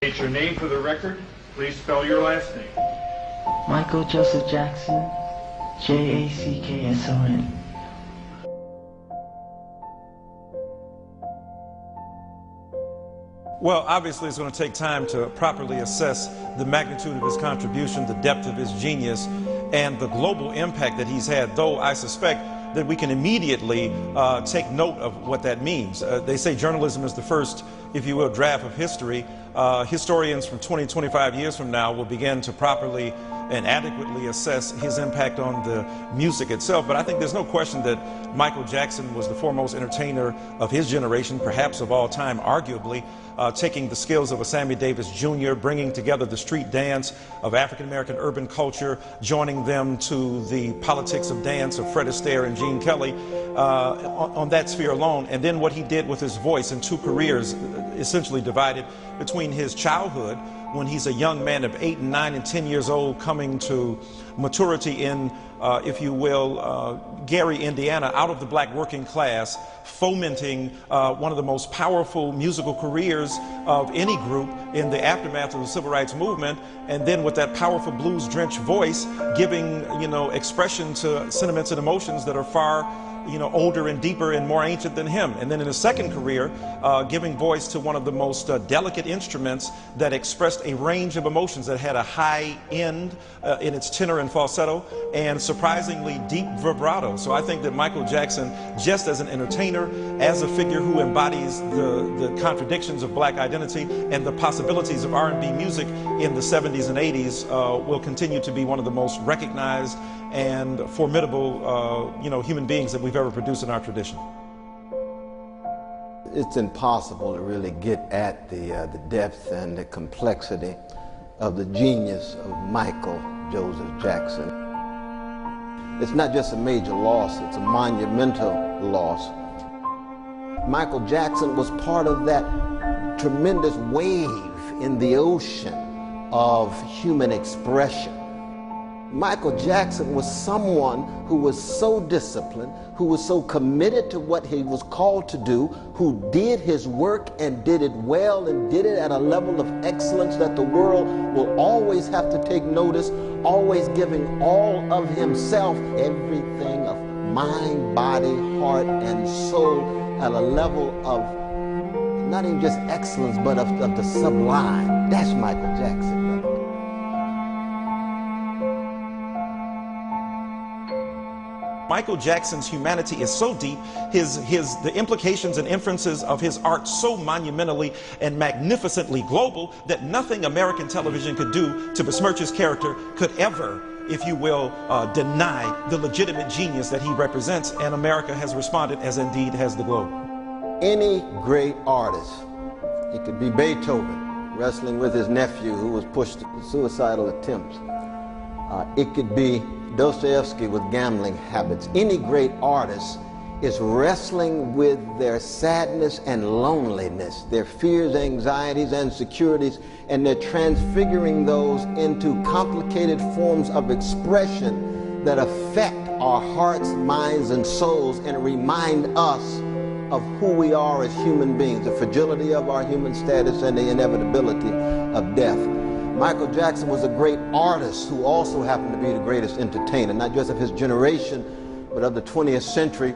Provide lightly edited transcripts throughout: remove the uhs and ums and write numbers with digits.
State your name for the record. Please spell your last name. Michael Joseph Jackson, Jackson. Well, obviously it's going to take time to properly assess the magnitude of his contribution, the depth of his genius, and the global impact that he's had, though I suspect that we can immediately take note of what that means. They say journalism is the first, if you will, draft of history. Historians from 20, 25 years from now will begin to properly and adequately assess his impact on the music itself. But I think there's no question that Michael Jackson was the foremost entertainer of his generation, perhaps of all time, arguably, taking the skills of a Sammy Davis Jr., bringing together the street dance of African-American urban culture, joining them to the politics of dance of Fred Astaire and Gene Kelly on that sphere alone. And then what he did with his voice in two careers, essentially divided between his childhood, when he's a young man of 8 and 9 and 10 years old, coming to maturity in, if you will, Gary, Indiana, out of the black working class, fomenting one of the most powerful musical careers of any group in the aftermath of the Civil Rights Movement, and then with that powerful blues-drenched voice, giving, expression to sentiments and emotions that are far older and deeper and more ancient than him. And then in his second career, giving voice to one of the most delicate instruments that expressed a range of emotions, that had a high end in its tenor and falsetto, and surprisingly deep vibrato. So I think that Michael Jackson, just as an entertainer, as a figure who embodies the contradictions of black identity and the possibilities of R&B music in the 70s and 80s, will continue to be one of the most recognized and formidable human beings that we've ever produced in our tradition. It's impossible to really get at the depth and the complexity of the genius of Michael Joseph Jackson. It's not just a major loss, it's a monumental loss. Michael Jackson was part of that tremendous wave in the ocean of human expression. Michael Jackson was someone who was so disciplined, who was so committed to what he was called to do, who did his work and did it well and did it at a level of excellence that the world will always have to take notice, always giving all of himself, everything of mind, body, heart, and soul at a level of not even just excellence, but of the sublime. That's Michael Jackson. Michael Jackson's humanity is so deep, the implications and inferences of his art so monumentally and magnificently global that nothing American television could do to besmirch his character could ever, if you will, deny the legitimate genius that he represents, and America has responded, as indeed has the globe. Any great artist, it could be Beethoven wrestling with his nephew who was pushed to suicidal attempts. It could be Dostoevsky with gambling habits. Any great artist is wrestling with their sadness and loneliness, their fears, anxieties, and insecurities, and they're transfiguring those into complicated forms of expression that affect our hearts, minds, and souls and remind us of who we are as human beings, the fragility of our human status and the inevitability of death. Michael Jackson was a great artist who also happened to be the greatest entertainer, not just of his generation, but of the 20th century.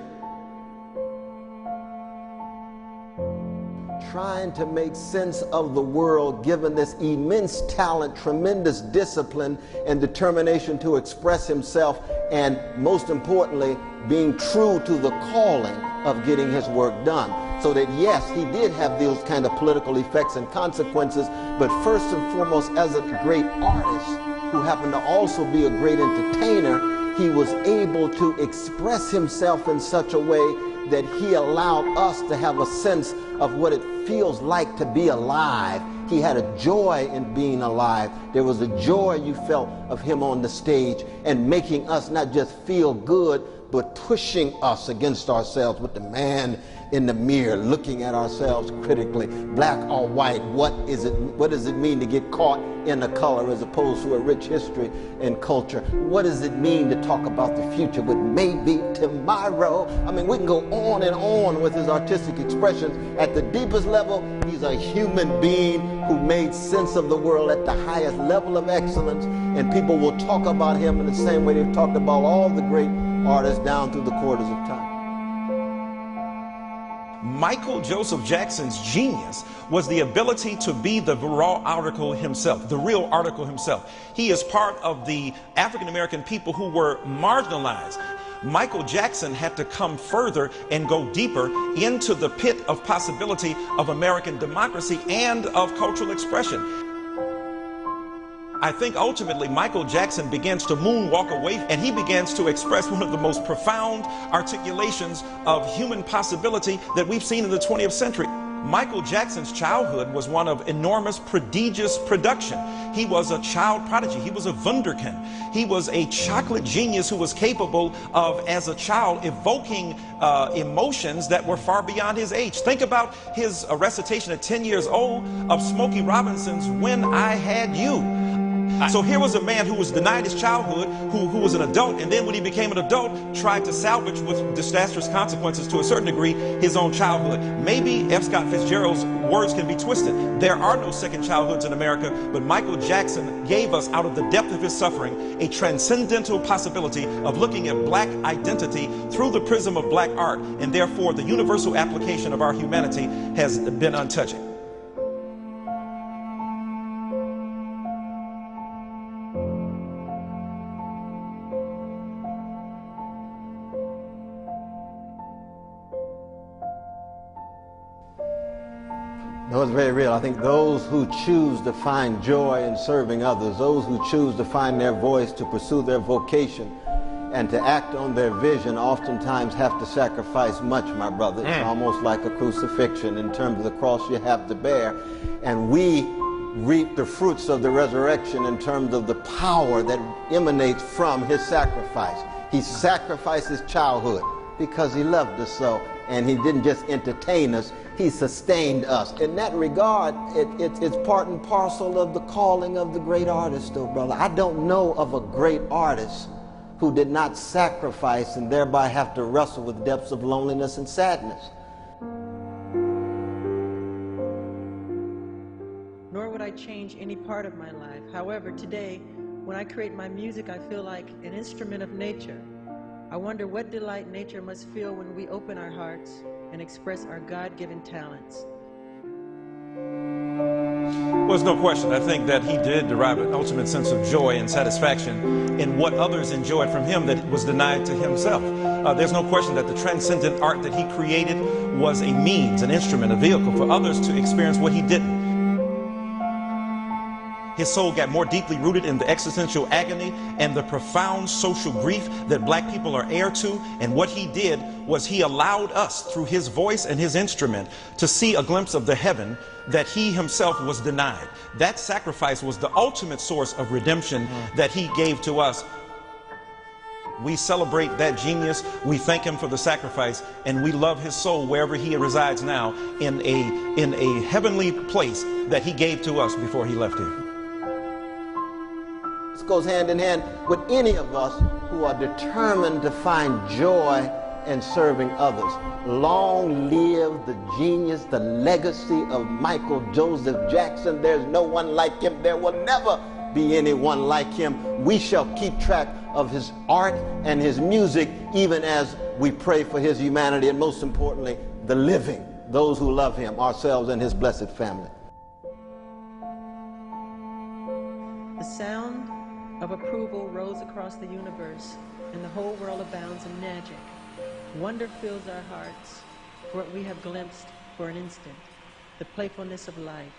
Trying to make sense of the world, given this immense talent, tremendous discipline, and determination to express himself, and most importantly, being true to the calling of getting his work done. So that yes, he did have those kind of political effects and consequences, but first and foremost, as a great artist who happened to also be a great entertainer, he was able to express himself in such a way that he allowed us to have a sense of what it feels like to be alive. He had a joy in being alive. There was a joy you felt of him on the stage and making us not just feel good, but pushing us against ourselves with the man in the mirror, looking at ourselves critically, black or white. What does it mean to get caught in a color as opposed to a rich history and culture? What does it mean to talk about the future with maybe tomorrow? I mean, we can go on and on with his artistic expressions. At the deepest level, he's a human being who made sense of the world at the highest level of excellence, and people will talk about him in the same way they've talked about all the great artists down through the quarters of time. Michael Joseph Jackson's genius was the ability to be the raw article himself, the real article himself. He is part of the African American people who were marginalized. Michael Jackson had to come further and go deeper into the pit of possibility of American democracy and of cultural expression. I think ultimately Michael Jackson begins to moonwalk away, and he begins to express one of the most profound articulations of human possibility that we've seen in the 20th century. Michael Jackson's childhood was one of enormous, prodigious production. He was a child prodigy. He was a wunderkind. He was a chocolate genius who was capable of, as a child, evoking emotions that were far beyond his age. Think about his recitation at 10 years old of Smokey Robinson's When I Had You. So here was a man who was denied his childhood, who was an adult, and then when he became an adult, tried to salvage with disastrous consequences to a certain degree his own childhood. Maybe F. Scott Fitzgerald's words can be twisted. There are no second childhoods in America, but Michael Jackson gave us, out of the depth of his suffering, a transcendental possibility of looking at black identity through the prism of black art, and therefore the universal application of our humanity has been untouching. No, it's very real. I think those who choose to find joy in serving others, those who choose to find their voice, to pursue their vocation, and to act on their vision, oftentimes have to sacrifice much, my brother. It's almost like a crucifixion in terms of the cross you have to bear. And we reap the fruits of the resurrection in terms of the power that emanates from his sacrifice. He sacrificed his childhood because he loved us so. And he didn't just entertain us, he sustained us. In that regard, it's part and parcel of the calling of the great artist, though, brother. I don't know of a great artist who did not sacrifice and thereby have to wrestle with depths of loneliness and sadness. Nor would I change any part of my life. However, today, when I create my music, I feel like an instrument of nature. I wonder what delight nature must feel when we open our hearts and express our God-given talents. Well, there's no question. I think that he did derive an ultimate sense of joy and satisfaction in what others enjoyed from him that was denied to himself. There's no question that the transcendent art that he created was a means, an instrument, a vehicle for others to experience what he didn't. His soul got more deeply rooted in the existential agony and the profound social grief that black people are heir to. And what he did was he allowed us, through his voice and his instrument, to see a glimpse of the heaven that he himself was denied. That sacrifice was the ultimate source of redemption that he gave to us. We celebrate that genius, we thank him for the sacrifice, and we love his soul wherever he resides now in a heavenly place that he gave to us before he left here. This goes hand in hand with any of us who are determined to find joy in serving others. Long live the genius, the legacy of Michael Joseph Jackson. There's no one like him. There will never be anyone like him. We shall keep track of his art and his music, even as we pray for his humanity, and most importantly, the living, those who love him, ourselves and his blessed family. The sound of approval rose across the universe, and the whole world abounds in magic. Wonder fills our hearts for what we have glimpsed for an instant, the playfulness of life.